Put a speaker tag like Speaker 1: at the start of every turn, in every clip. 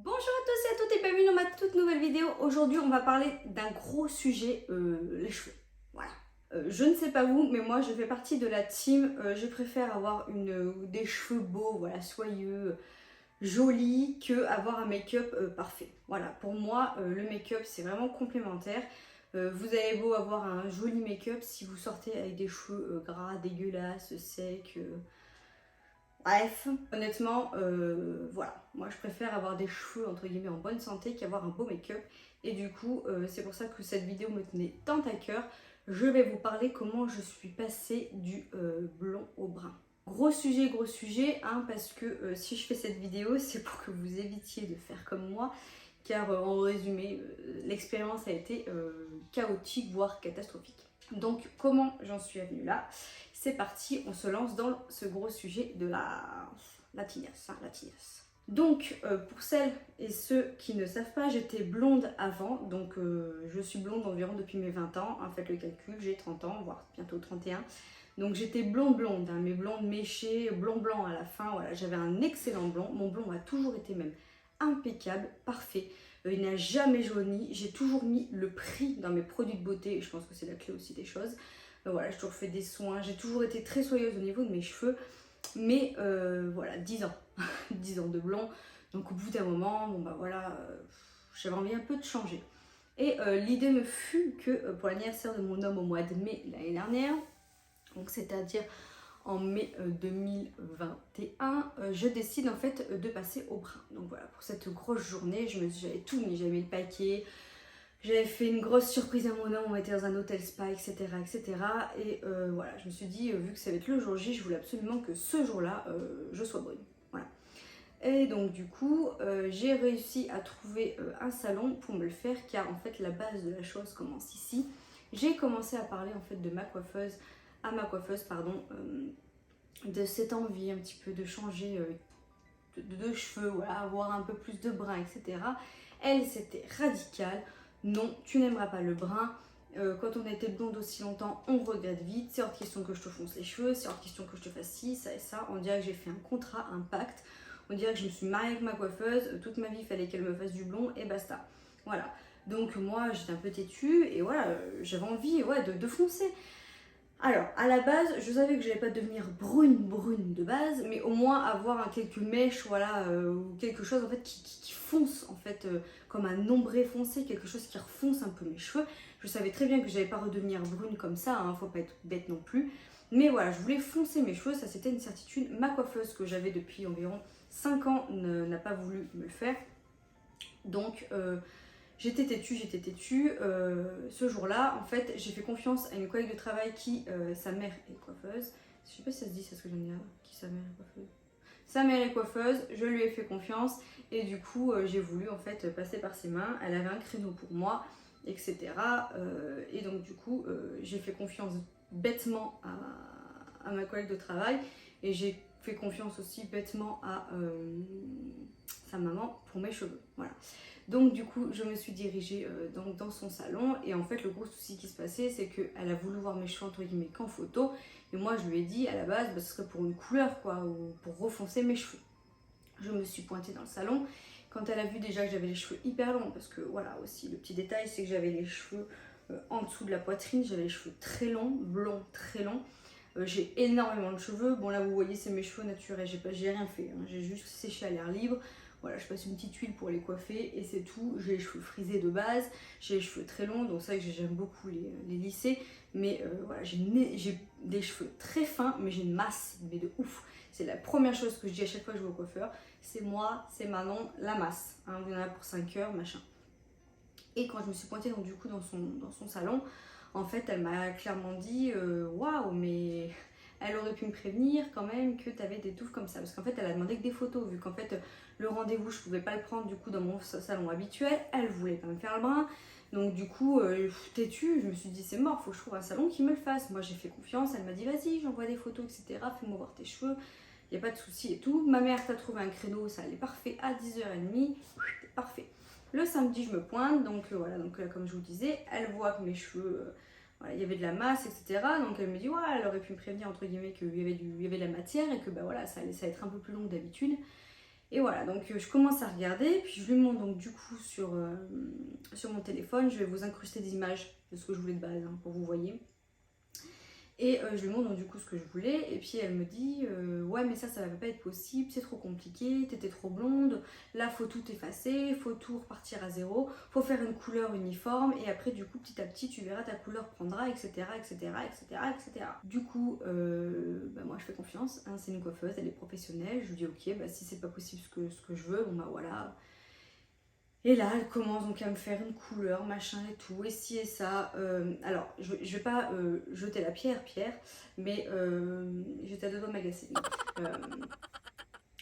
Speaker 1: Bonjour à tous et à toutes et bienvenue dans ma toute nouvelle vidéo. Aujourd'hui on va parler d'un gros sujet, les cheveux. Voilà. Je ne sais pas vous, mais moi je fais partie de la team, je préfère avoir des cheveux beaux, voilà, soyeux, jolis, que avoir un make-up parfait. Voilà, pour moi le make-up c'est vraiment complémentaire. Vous avez beau avoir un joli make-up, si vous sortez avec des cheveux gras, dégueulasses, secs... Bref, honnêtement, voilà, moi je préfère avoir des cheveux entre guillemets en bonne santé qu'avoir un beau make-up. Et du coup, c'est pour ça que cette vidéo me tenait tant à cœur. Je vais vous parler comment je suis passée du blond au brun. Gros sujet, hein, parce que si je fais cette vidéo, c'est pour que vous évitiez de faire comme moi. Car en résumé, l'expérience a été chaotique, voire catastrophique. Donc comment j'en suis venue là? C'est parti, on se lance dans ce gros sujet de la tignasse, hein, la tignasse. Donc, pour celles et ceux qui ne savent pas, j'étais blonde avant, donc je suis blonde environ depuis mes 20 ans, hein, faites le calcul, j'ai 30 ans, voire bientôt 31. Donc j'étais blonde, hein, mes blondes méchées, blanc à la fin, voilà, j'avais un excellent blond, mon blond a toujours été même impeccable, parfait. Il n'a jamais jauni, j'ai toujours mis le prix dans mes produits de beauté, et je pense que c'est la clé aussi des choses. Voilà, j'ai toujours fait des soins, j'ai toujours été très soyeuse au niveau de mes cheveux, mais voilà, 10 ans, 10 ans de blond, donc au bout d'un moment, bon bah voilà, j'avais envie un peu de changer. Et l'idée me fut que pour l'anniversaire de mon homme au mois de mai l'année dernière, donc c'est-à-dire en mai 2021, je décide en fait de passer au brun. Donc voilà, pour cette grosse journée, j'avais tout mis, j'avais mis le paquet, j'avais fait une grosse surprise à mon homme, on était dans un hôtel spa, etc. etc. Et voilà, je me suis dit, vu que ça va être le jour J, je voulais absolument que ce jour-là, je sois brune. Voilà. Et donc du coup, j'ai réussi à trouver un salon pour me le faire, car en fait la base de la chose commence ici. J'ai commencé à parler en fait de ma coiffeuse, pardon, de cette envie un petit peu de changer de cheveux, voilà, avoir un peu plus de brun, etc. Elle, c'était radical. Non, tu n'aimeras pas le brun. Quand on a été blonde aussi longtemps, on regrette vite. C'est hors de question que je te fonce les cheveux, c'est hors de question que je te fasse ci, ça et ça. On dirait que j'ai fait un contrat, un pacte. On dirait que je me suis mariée avec ma coiffeuse. Toute ma vie, il fallait qu'elle me fasse du blond et basta. Voilà. Donc moi, j'étais un peu têtue et voilà, j'avais envie de foncer. Alors, à la base, je savais que je n'allais pas devenir brune de base, mais au moins avoir quelques mèches, voilà, ou quelque chose en fait qui fonce en fait, comme un ombré foncé, quelque chose qui refonce un peu mes cheveux. Je savais très bien que je n'allais pas redevenir brune comme ça, hein, faut pas être bête non plus. Mais voilà, je voulais foncer mes cheveux, ça c'était une certitude. Ma coiffeuse que j'avais depuis environ 5 ans n'a pas voulu me le faire. Donc, j'étais têtue. Ce jour-là, en fait, j'ai fait confiance à une collègue de travail qui, sa mère est coiffeuse. Je sais pas si ça se dit, c'est ce que je viens de dire, qui sa mère est coiffeuse. Sa mère est coiffeuse, je lui ai fait confiance et du coup, j'ai voulu en fait passer par ses mains. Elle avait un créneau pour moi, etc. Et donc du coup, j'ai fait confiance bêtement à ma collègue de travail et j'ai fait confiance aussi bêtement à sa maman pour mes cheveux. Voilà. Donc du coup, je me suis dirigée dans son salon et en fait, le gros souci qui se passait, c'est qu'elle a voulu voir mes cheveux entre guillemets qu'en photo et moi, je lui ai dit à la base, ce serait pour une couleur quoi, ou pour refoncer mes cheveux. Je me suis pointée dans le salon quand elle a vu déjà que j'avais les cheveux hyper longs parce que voilà aussi, le petit détail, c'est que j'avais les cheveux en dessous de la poitrine, j'avais les cheveux très longs, blonds, très longs. J'ai énormément de cheveux. Bon là vous voyez c'est mes cheveux naturels, j'ai rien fait, hein. J'ai juste séché à l'air libre. Voilà, je passe une petite huile pour les coiffer et c'est tout. J'ai les cheveux frisés de base, j'ai les cheveux très longs, donc c'est vrai que j'aime beaucoup les lisser. Mais voilà, j'ai des cheveux très fins, mais j'ai une masse, mais de ouf. C'est la première chose que je dis à chaque fois que je vais au coiffeur. C'est moi, c'est Manon, la masse. Hein, vous en avez pour 5 heures, machin. Et quand je me suis pointée donc, du coup dans son salon, en fait elle m'a clairement dit waouh, mais elle aurait pu me prévenir quand même que tu avais des touffes comme ça. Parce qu'en fait elle a demandé que des photos, vu qu'en fait le rendez-vous je pouvais pas le prendre du coup dans mon salon habituel. Elle voulait quand même faire le brin. Donc du coup, têtue, je me suis dit c'est mort, faut que je trouve un salon qui me le fasse. Moi j'ai fait confiance, elle m'a dit vas-y, j'envoie des photos, etc. Fais-moi voir tes cheveux, il n'y a pas de souci et tout. Ma mère t'a trouvé un créneau, ça allait parfait à 10h30, parfait. Le samedi, je me pointe, donc voilà, donc comme je vous disais, elle voit que mes cheveux, voilà, il y avait de la masse, etc. Donc elle me dit, ouais, elle aurait pu me prévenir, entre guillemets, qu'il y avait de la matière et que bah voilà, ça allait être un peu plus long que d'habitude. Et voilà, donc je commence à regarder, puis je lui montre donc du coup sur mon téléphone. Je vais vous incruster des images de ce que je voulais de base, hein, pour que vous voyez. Et je lui montre donc du coup ce que je voulais, et puis elle me dit ouais mais ça va pas être possible, c'est trop compliqué, t'étais trop blonde, là faut tout effacer, faut tout repartir à zéro, faut faire une couleur uniforme, et après du coup petit à petit tu verras ta couleur prendra, etc. etc. etc. etc. Du coup moi je fais confiance, hein, c'est une coiffeuse, elle est professionnelle, je lui dis ok bah si c'est pas possible ce que je veux, bon bah voilà. Et là, elle commence donc à me faire une couleur, machin et tout, et ci et ça. Alors, je vais pas jeter la pierre, mais j'étais à deux doigts de m'agacer.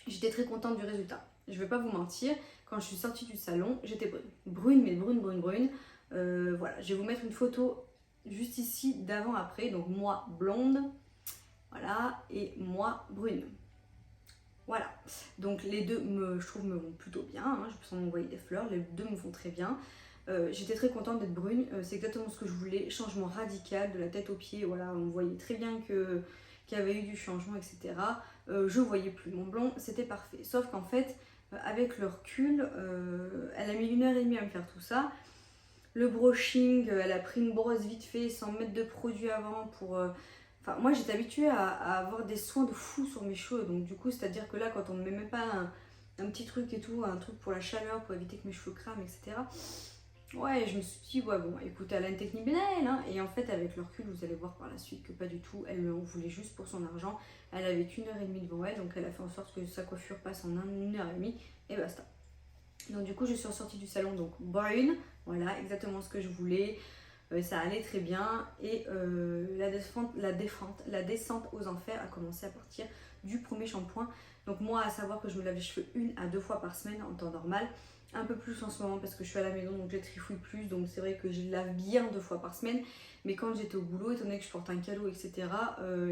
Speaker 1: J'étais très contente du résultat. Je vais pas vous mentir, quand je suis sortie du salon, j'étais brune. Brune, mais brune, brune, brune. Voilà, je vais vous mettre une photo juste ici d'avant-après. Donc moi, blonde, voilà, et moi, brune. Voilà, donc les deux, je trouve, me vont plutôt bien, hein. Je peux m'envoyer des fleurs, les deux me vont très bien. J'étais très contente d'être brune, c'est exactement ce que je voulais, changement radical de la tête aux pieds, voilà, on voyait très bien qu'il y avait eu du changement, etc. Je voyais plus mon blond, c'était parfait. Sauf qu'en fait, avec le recul, elle a mis 1h30 à me faire tout ça. Le brushing, elle a pris une brosse vite fait sans mettre de produit avant pour... Enfin, moi j'étais habituée à avoir des soins de fou sur mes cheveux, donc du coup, c'est-à-dire que là, quand on ne met même pas un petit truc et tout, un truc pour la chaleur, pour éviter que mes cheveux crament, etc. Ouais, je me suis dit, ouais, bon, écoute, elle a une technique bien elle, hein. Et en fait, avec le recul, vous allez voir par la suite que pas du tout, elle en voulait juste pour son argent. Elle avait qu'1h30 devant elle, donc elle a fait en sorte que sa coiffure passe en 1h30, et basta. Donc du coup, je suis ressortie du salon, donc brune, voilà, exactement ce que je voulais. Ça allait très bien, et la descente aux enfers a commencé à partir du premier shampoing. Donc moi, à savoir que je me lave les cheveux 1 à 2 fois par semaine en temps normal, un peu plus en ce moment parce que je suis à la maison, donc je trifouille plus, donc c'est vrai que je lave bien 2 fois par semaine. Mais quand j'étais au boulot, étant donné que je porte un calot, etc.,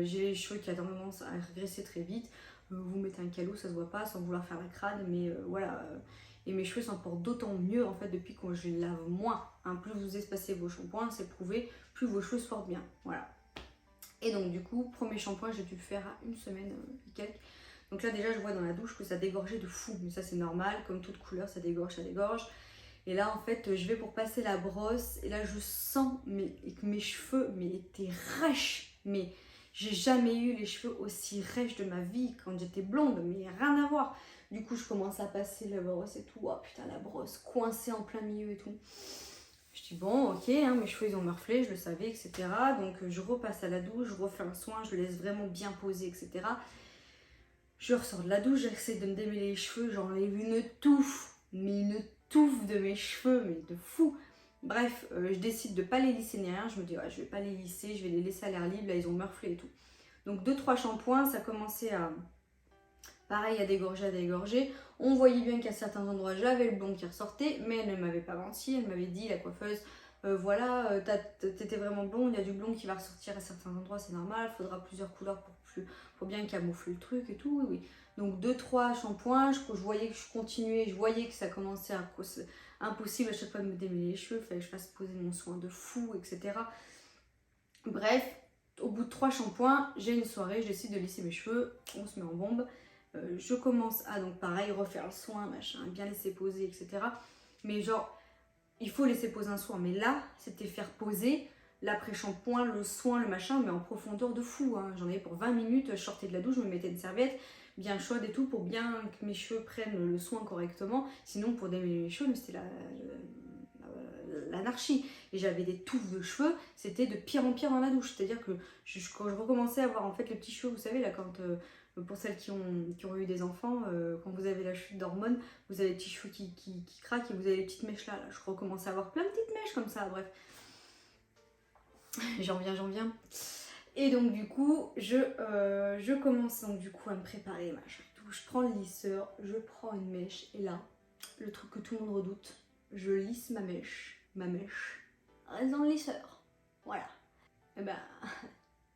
Speaker 1: j'ai les cheveux qui ont tendance à régresser très vite. Vous mettez un calot, ça se voit pas, sans vouloir faire la crade, mais voilà. Et mes cheveux s'en portent d'autant mieux en fait depuis que je les lave moins, hein. Plus vous espacez vos shampoings, c'est prouvé, plus vos cheveux se portent bien. Voilà. Et donc du coup, premier shampoing, j'ai dû le faire à 1 semaine et quelques. Donc là déjà je vois dans la douche que ça dégorgeait de fou, mais ça c'est normal, comme toute couleur ça dégorge, ça dégorge. Et là en fait je vais pour passer la brosse, et là je sens que mes cheveux étaient rêches, mais j'ai jamais eu les cheveux aussi rêches de ma vie quand j'étais blonde, mais rien à voir. Du coup, je commence à passer la brosse et tout. Oh putain, la brosse coincée en plein milieu et tout. Je dis bon, ok, hein, mes cheveux ils ont morflé, je le savais, etc. Donc je repasse à la douche, je refais un soin, je le laisse vraiment bien poser, etc. Je ressors de la douche, j'essaie de me démêler les cheveux, j'enlève une touffe, mais une touffe de mes cheveux, mais de fou. Bref, je décide de pas les lisser ni rien. Je me dis, ouais, je vais pas les lisser, je vais les laisser à l'air libre. Là, ils ont morflé et tout. Donc 2-3 shampoings, ça commençait à... Pareil, à dégorger. On voyait bien qu'à certains endroits, j'avais le blond qui ressortait, mais elle ne m'avait pas menti. Elle m'avait dit, la coiffeuse, voilà, t'étais vraiment blonde, il y a du blond qui va ressortir à certains endroits, c'est normal, il faudra plusieurs couleurs pour bien camoufler le truc et tout, oui, oui. Donc 2-3 shampoings, je voyais que je continuais, je voyais que ça commençait à impossible à chaque fois de me démêler les cheveux, il fallait que je fasse poser mon soin de fou, etc. Bref, au bout de 3 shampoings, j'ai une soirée, je décide de lisser mes cheveux, on se met en bombe. Je commence à donc pareil refaire le soin, machin, bien laisser poser, etc. Mais genre, il faut laisser poser un soin. Mais là, c'était faire poser l'après-shampoing, le soin, le machin, mais en profondeur de fou, hein. J'en avais pour 20 minutes, je sortais de la douche, je me mettais une serviette bien chaude et tout pour bien que mes cheveux prennent le soin correctement. Sinon, pour démêler mes cheveux, c'était l'anarchie. Et j'avais des touffes de cheveux, c'était de pire en pire dans la douche. C'est-à-dire que quand je recommençais à avoir en fait les petits cheveux, vous savez, là, quand... pour celles qui ont eu des enfants, quand vous avez la chute d'hormones, vous avez les petits cheveux qui craquent et vous avez les petites mèches là. Je recommence à avoir plein de petites mèches comme ça, bref. J'en viens. Et donc du coup, je commence donc du coup à me préparer, machin. Je prends le lisseur, je prends une mèche, et là, le truc que tout le monde redoute, je lisse ma mèche reste dans le lisseur. Voilà. Et ben...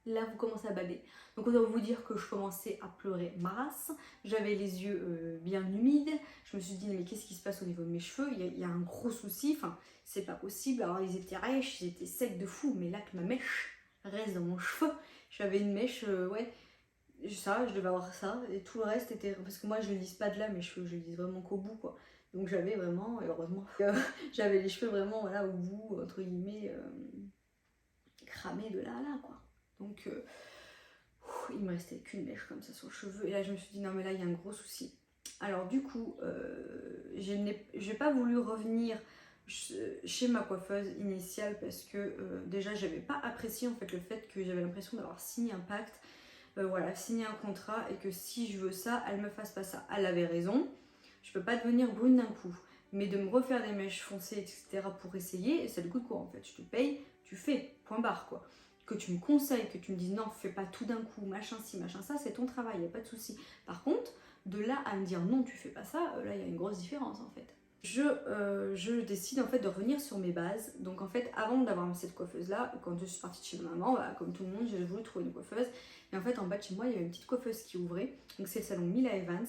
Speaker 1: Là, vous commencez à bader. Donc, on doit vous dire que je commençais à pleurer ma race. J'avais les yeux bien humides. Je me suis dit, mais qu'est-ce qui se passe au niveau de mes cheveux? Il y a un gros souci. Enfin, c'est pas possible. Alors, ils étaient rêches, ils étaient secs de fou. Mais là, que ma mèche reste dans mon cheveu. J'avais une mèche, ouais, ça, je devais avoir ça, et tout le reste était... Parce que moi je lisse pas de là mes cheveux, je lisse vraiment qu'au bout quoi. Donc j'avais vraiment, et heureusement, j'avais les cheveux vraiment voilà, au bout, entre guillemets, cramés de là à là quoi. Donc il me restait qu'une mèche comme ça sur le cheveu, et là je me suis dit non mais là il y a un gros souci. Alors du coup, j'ai pas voulu revenir chez ma coiffeuse initiale parce que déjà j'avais pas apprécié en fait le fait que j'avais l'impression d'avoir signé un pacte, voilà, signé un contrat, et que si je veux ça, elle me fasse pas ça. Elle avait raison, je peux pas devenir brune d'un coup, mais de me refaire des mèches foncées, etc. pour essayer, ça te coûte quoi en fait? Je te paye, tu fais, point barre quoi. Que tu me conseilles, que tu me dises non, fais pas tout d'un coup, machin ci, machin ça, c'est ton travail, y a pas de souci. Par contre, de là à me dire non, tu fais pas ça, là il y a une grosse différence en fait. Je décide en fait de revenir sur mes bases. Donc en fait, avant d'avoir cette coiffeuse là, quand je suis partie de chez ma maman, bah, comme tout le monde, j'ai voulu trouver une coiffeuse. Et en fait, en bas de chez moi, il y avait une petite coiffeuse qui ouvrait. Donc c'est le salon Mila Evans.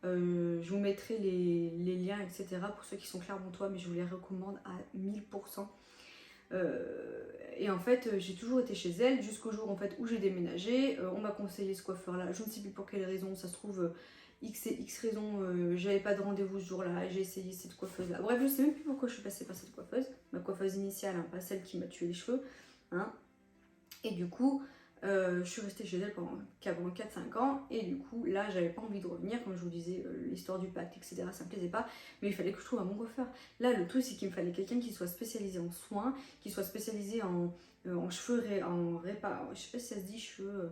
Speaker 1: Je vous mettrai les liens, etc. pour ceux qui sont clermontois, mais je vous les recommande à 1000%. Et en fait, j'ai toujours été chez elle jusqu'au jour en fait, où j'ai déménagé. On m'a conseillé ce coiffeur là, je ne sais plus pour quelle raison, ça se trouve X et X raisons, j'avais pas de rendez-vous ce jour-là, j'ai essayé cette coiffeuse là. Bref, je sais même plus pourquoi je suis passée par cette coiffeuse, ma coiffeuse initiale, hein, pas celle qui m'a tué les cheveux. Hein. Et du coup, je suis restée chez elle pendant 4-5 ans, et du coup là j'avais pas envie de revenir, comme je vous disais, l'histoire du pacte, etc. ça me plaisait pas, mais il fallait que je trouve un bon coiffeur. Là le truc c'est qu'il me fallait quelqu'un qui soit spécialisé en soins, qui soit spécialisé en cheveux, je sais pas si ça se dit cheveux,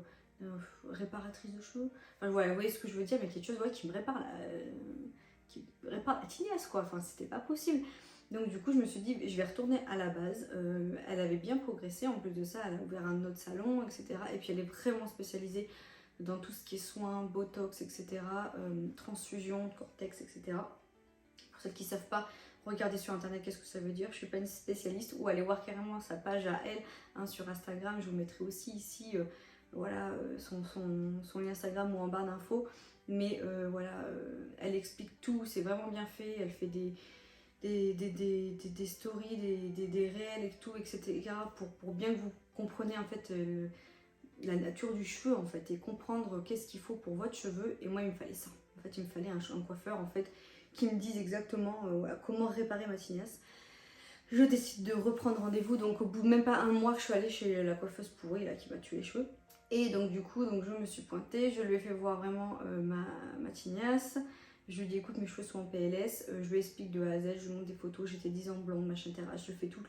Speaker 1: réparatrice de cheveux, enfin voilà, vous voyez ce que je veux dire, mais quelque chose ouais, qui me répare qui répare la tignasse quoi, enfin c'était pas possible. Donc du coup je me suis dit je vais retourner à la base. Elle avait bien progressé, en plus de ça elle a ouvert un autre salon, etc. Et puis elle est vraiment spécialisée dans tout ce qui est soins, botox, etc. Transfusion, cortex, etc. Pour celles qui ne savent pas, regardez sur internet qu'est-ce que ça veut dire. Je ne suis pas une spécialiste, ou allez voir carrément sa page à elle, hein, sur Instagram. Je vous mettrai aussi ici voilà, son lien Instagram ou en barre d'infos. Mais voilà, elle explique tout, c'est vraiment bien fait. Elle fait des stories, des réels et tout, etc. pour bien que vous compreniez en fait la nature du cheveu en fait, et comprendre qu'est-ce qu'il faut pour votre cheveu. Et moi il me fallait ça. En fait il me fallait un coiffeur en fait qui me dise exactement voilà, comment réparer ma tignasse. Je décide de reprendre rendez-vous, donc au bout de même pas un mois je suis allée chez la coiffeuse pourrie là qui m'a tué les cheveux. Et donc du coup donc je me suis pointée, je lui ai fait voir vraiment ma tignasse. Je lui dis écoute mes cheveux sont en PLS, je lui explique de A à Z, je lui montre des photos, j'étais 10 ans blonde, machin, etc. Je fais toute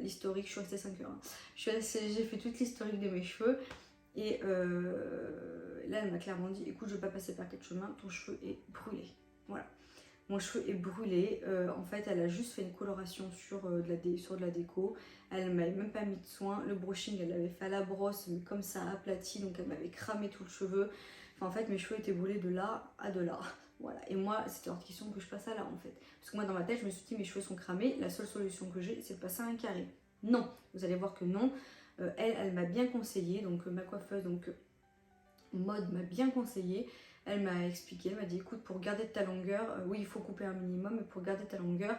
Speaker 1: l'historique, je suis restée 5 heures. Hein. J'ai fait toute l'historique de mes cheveux, et là elle m'a clairement dit écoute je vais pas passer par quatre chemins, ton cheveu est brûlé. Voilà. Mon cheveu est brûlé, en fait elle a juste fait une coloration sur de la déco, elle m'avait même pas mis de soin, le brushing elle l'avait fait à la brosse mais comme ça aplati, donc elle m'avait cramé tout le cheveu, enfin en fait mes cheveux étaient brûlés de là à de là, voilà, et moi c'était hors de question que je passe à là en fait, parce que moi dans ma tête je me suis dit mes cheveux sont cramés, la seule solution que j'ai c'est de passer à un carré. Non, vous allez voir que non, elle m'a bien conseillé, donc ma coiffeuse, donc mode m'a bien conseillé. Elle m'a expliqué, elle m'a dit écoute pour garder ta longueur, oui il faut couper un minimum, mais pour garder ta longueur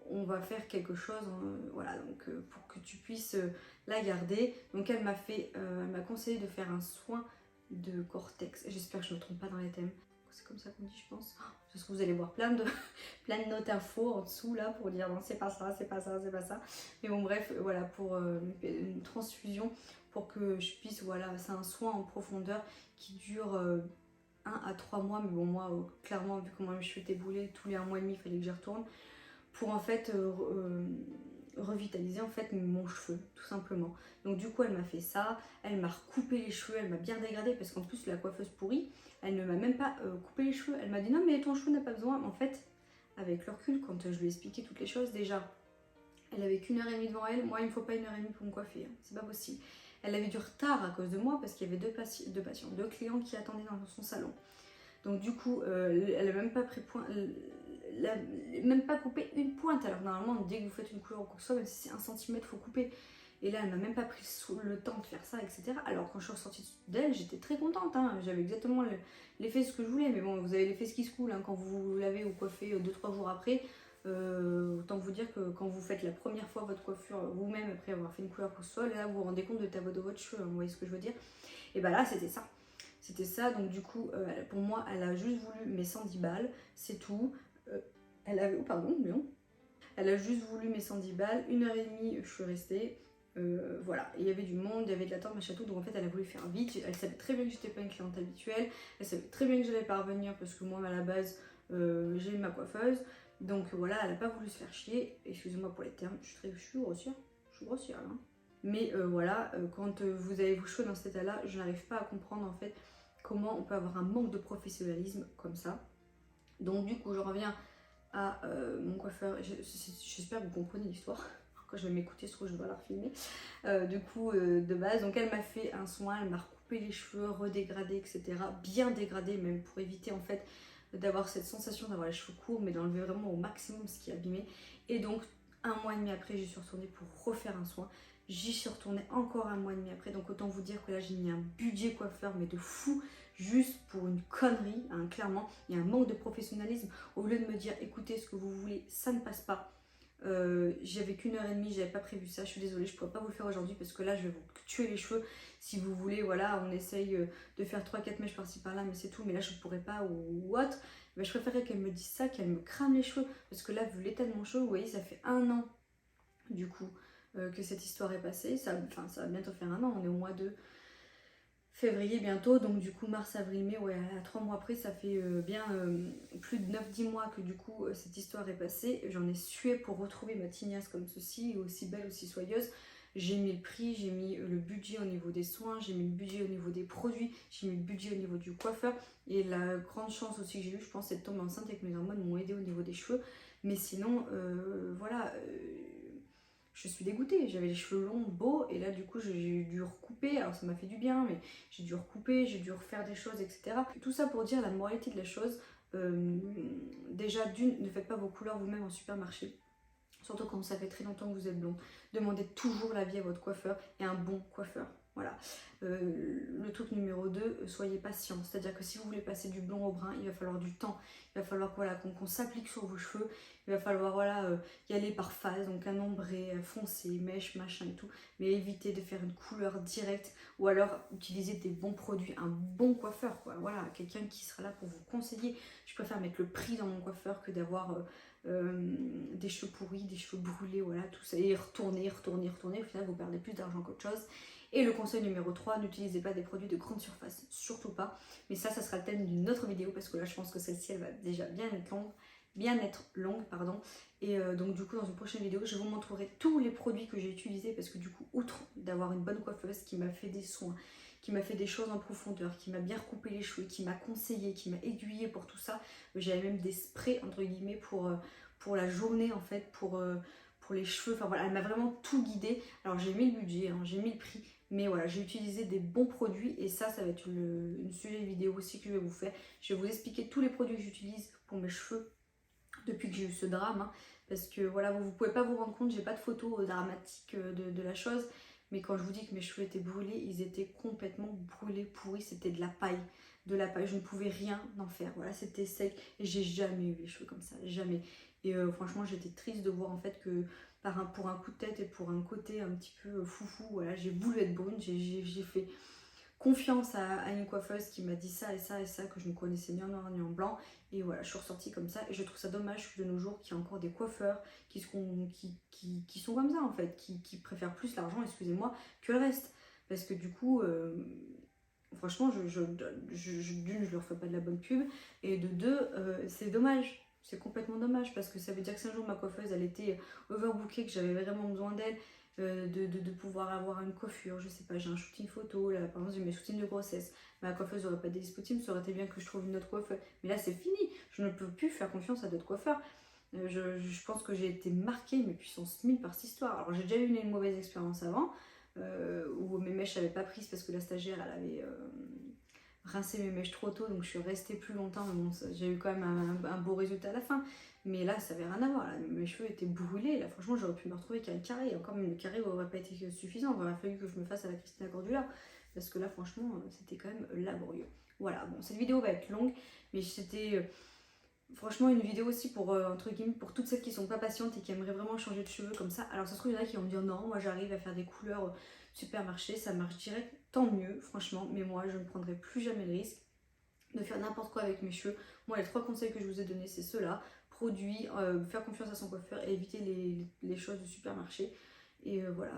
Speaker 1: on va faire quelque chose, voilà, donc pour que tu puisses la garder. Donc elle m'a conseillé de faire un soin de cortex, j'espère que je ne me trompe pas dans les thèmes, c'est comme ça qu'on dit je pense. Parce que vous allez voir plein de notes infos en dessous là pour dire non c'est pas ça, c'est pas ça, c'est pas ça. Mais bon bref, voilà, pour une transfusion, pour que je puisse, voilà, c'est un soin en profondeur qui dure 1 à 3 mois. Mais bon moi clairement vu comment mes cheveux étaient boulés, tous les 1 mois et demi il fallait que j'y retourne. Pour en fait revitaliser en fait mon cheveu tout simplement. Donc du coup elle m'a fait ça, elle m'a recoupé les cheveux, elle m'a bien dégradé parce qu'en plus la coiffeuse pourrie, elle ne m'a même pas coupé les cheveux, elle m'a dit non mais ton cheveu n'a pas besoin. En fait avec le recul, quand je lui ai expliqué toutes les choses, déjà elle avait qu'1 heure et demie devant elle, moi il me faut pas 1 heure et demie pour me coiffer, hein. C'est pas possible. Elle avait du retard à cause de moi parce qu'il y avait deux clients qui attendaient dans son salon. Donc du coup elle a même pas pris point, même pas coupé une pointe, alors normalement dès que vous faites une couleur ou quoi que ce soit, même si c'est 1 cm faut couper. Et là elle m'a même pas pris le temps de faire ça, etc. Alors quand je suis ressortie d'elle j'étais très contente, hein. J'avais exactement l'effet ce que je voulais, mais bon vous avez l'effet ce qui se coule, hein. Quand vous vous lavez ou coiffez 2-3 jours après, Autant vous dire que quand vous faites la première fois votre coiffure vous-même après avoir fait une couleur pour soi, là vous vous rendez compte de votre cheveux, vous voyez ce que je veux dire. Et bah là c'était ça. C'était ça, donc du coup pour moi elle a juste voulu mes 110 balles, c'est tout. Elle avait, oh pardon, mais non. Elle a juste voulu mes 110 balles, 1h30 je suis restée. Voilà, et il y avait du monde, il y avait de l'attente, machin tout, donc en fait elle a voulu faire vite, elle savait très bien que j'étais pas une cliente habituelle, elle savait très bien que j'allais pas revenir parce que moi à la base j'ai ma coiffeuse, donc voilà, elle a pas voulu se faire chier, excusez-moi pour les termes, je suis grossière hein. Mais voilà, quand vous avez vos cheveux dans cet état-là, je n'arrive pas à comprendre en fait comment on peut avoir un manque de professionnalisme comme ça. Donc du coup je reviens à mon coiffeur, j'espère que vous comprenez l'histoire. Quand je vais m'écouter, je trouve que je dois la refilmer. De base, donc elle m'a fait un soin, elle m'a recoupé les cheveux, redégradé, etc. Bien dégradé même pour éviter en fait d'avoir cette sensation d'avoir les cheveux courts, mais d'enlever vraiment au maximum ce qui est abîmé. Et donc 1 mois et demi après, j'y suis retournée pour refaire un soin. J'y suis retournée encore 1 mois et demi après, donc autant vous dire que là j'ai mis un budget coiffeur mais de fou, juste pour une connerie, hein, clairement. Il y a un manque de professionnalisme. Au lieu de me dire écoutez ce que vous voulez, ça ne passe pas. J'avais qu'1h30, j'avais pas prévu ça, je suis désolée, je pourrais pas vous le faire aujourd'hui parce que là je vais vous tuer les cheveux. Si vous voulez, voilà, on essaye de faire 3-4 mèches par-ci par-là, mais c'est tout, mais là je pourrais pas ou autre. Ben, je préférerais qu'elle me dise ça, qu'elle me crame les cheveux, parce que là, vu l'état de mon cheveu, vous voyez, ça fait 1 an du coup que cette histoire est passée. Ça va bientôt faire 1 an, on est au mois de février bientôt, donc du coup mars, avril, mai, ouais, à 3 mois après, ça fait bien plus de 9-10 mois que du coup cette histoire est passée. J'en ai sué pour retrouver ma tignasse comme ceci, aussi belle, aussi soyeuse. J'ai mis le prix, j'ai mis le budget au niveau des soins, j'ai mis le budget au niveau des produits, j'ai mis le budget au niveau du coiffeur. Et la grande chance aussi que j'ai eue, je pense, c'est de tomber enceinte et que mes hormones m'ont aidé au niveau des cheveux. Mais sinon, voilà, je suis dégoûtée. J'avais les cheveux longs, beaux, et là du coup j'ai dû recouper. Alors ça m'a fait du bien, mais j'ai dû recouper, j'ai dû refaire des choses, etc. Tout ça pour dire la moralité de la chose. Déjà d'une, ne faites pas vos couleurs vous-même en supermarché. Surtout quand ça fait très longtemps que vous êtes blonde. Demandez toujours l'avis à votre coiffeur et un bon coiffeur. Voilà. Le truc numéro 2, soyez patient. C'est-à-dire que si vous voulez passer du blond au brun, il va falloir du temps. Il va falloir voilà, qu'on s'applique sur vos cheveux. Il va falloir voilà, y aller par phase. Donc un ombré foncé, mèche, machin et tout. Mais évitez de faire une couleur directe. Ou alors utilisez des bons produits. Un bon coiffeur, quoi. Voilà, quelqu'un qui sera là pour vous conseiller. Je préfère mettre le prix dans mon coiffeur que d'avoir des cheveux pourris, des cheveux brûlés, voilà, tout ça. Et retourner. Au final, vous perdez plus d'argent qu'autre chose. Et le conseil numéro 3, n'utilisez pas des produits de grande surface, surtout pas. Mais ça sera le thème d'une autre vidéo parce que là, je pense que celle-ci, elle va déjà bien être longue, pardon. Et donc du coup, dans une prochaine vidéo, je vous montrerai tous les produits que j'ai utilisés parce que du coup, outre d'avoir une bonne coiffeuse qui m'a fait des soins, qui m'a fait des choses en profondeur, qui m'a bien recoupé les cheveux, qui m'a conseillé, qui m'a aiguillé pour tout ça. J'avais même des sprays entre guillemets pour la journée en fait, pour les cheveux. Enfin voilà, elle m'a vraiment tout guidé. Alors j'ai mis le budget, hein, j'ai mis le prix, mais voilà, j'ai utilisé des bons produits et ça va être une sujet vidéo aussi que je vais vous faire. Je vais vous expliquer tous les produits que j'utilise pour mes cheveux depuis que j'ai eu ce drame, hein, parce que voilà, vous pouvez pas vous rendre compte, j'ai pas de photos dramatiques de la chose, mais quand je vous dis que mes cheveux étaient brûlés, ils étaient complètement brûlés, pourris, c'était de la paille, je ne pouvais rien en faire, voilà, c'était sec, et j'ai jamais eu les cheveux comme ça, jamais. Et franchement, j'étais triste de voir en fait que pour un coup de tête et pour un côté un petit peu foufou, voilà, j'ai voulu être brune, j'ai fait confiance à une coiffeuse qui m'a dit ça et ça et ça, que je ne connaissais ni en noir ni en blanc, et voilà, je suis ressortie comme ça. Et je trouve ça dommage de nos jours qu'il y a encore des coiffeurs qui sont comme ça en fait, qui préfèrent plus l'argent, excusez-moi, que le reste. Parce que du coup, franchement, d'une, je leur fais pas de la bonne pub, et de deux, c'est dommage. C'est complètement dommage parce que ça veut dire que si un jour ma coiffeuse elle était overbookée, que j'avais vraiment besoin d'elle, de pouvoir avoir une coiffure, je sais pas, j'ai un shooting photo, là par exemple j'ai mes shootings de grossesse, ma coiffeuse n'aurait pas été disponible, ça aurait été bien que je trouve une autre coiffeuse, mais là c'est fini, je ne peux plus faire confiance à d'autres coiffeurs. Je pense que j'ai été marquée, mais puissance 1000 par cette histoire. Alors j'ai déjà eu une mauvaise expérience avant, où mes mèches n'avaient pas prise parce que la stagiaire elle avait rincé mes mèches trop tôt, donc je suis restée plus longtemps, mais bon, j'ai eu quand même un beau résultat à la fin. Mais là, ça avait rien à voir. Là. Mes cheveux étaient brûlés. Là, franchement, j'aurais pu me retrouver qu'un carré. Et encore, même le carré n'aurait pas été suffisant. Il aurait fallu que je me fasse à la Christina Cordula. Parce que là, franchement, c'était quand même laborieux. Voilà, bon, cette vidéo va être longue. Mais c'était Franchement, une vidéo aussi pour, entre guillemets, pour toutes celles qui sont pas patientes et qui aimeraient vraiment changer de cheveux comme ça. Alors ça se trouve, il y en a qui vont me dire non, moi j'arrive à faire des couleurs supermarché, ça marche direct, tant mieux, franchement. Mais moi, je ne prendrai plus jamais le risque de faire n'importe quoi avec mes cheveux. Moi, les 3 conseils que je vous ai donnés, c'est ceux-là. Produits, faire confiance à son coiffeur et éviter les choses du supermarché. Et voilà,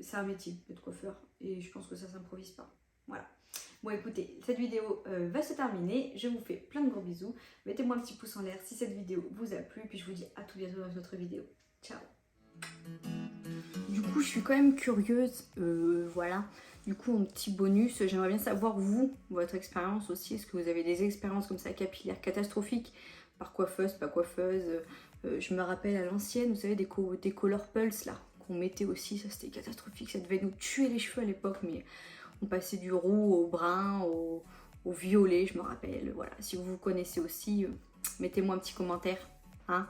Speaker 1: c'est un métier d'être coiffeur et je pense que ça s'improvise pas. Voilà. Bon écoutez, cette vidéo va se terminer. Je vous fais plein de gros bisous. Mettez-moi un petit pouce en l'air si cette vidéo vous a plu. Puis je vous dis à tout bientôt dans une autre vidéo. Ciao. Du coup, je suis quand même curieuse. Voilà. Du coup, un petit bonus. J'aimerais bien savoir, vous, votre expérience aussi. Est-ce que vous avez des expériences comme ça capillaires catastrophiques par coiffeuse, pas coiffeuse? Je me rappelle à l'ancienne, vous savez, des color pulse là, qu'on mettait aussi. Ça, c'était catastrophique. Ça devait nous tuer les cheveux à l'époque. Mais on passait du roux au brun, au violet, je me rappelle. Voilà. Si vous vous connaissez aussi, mettez-moi un petit commentaire. Hein.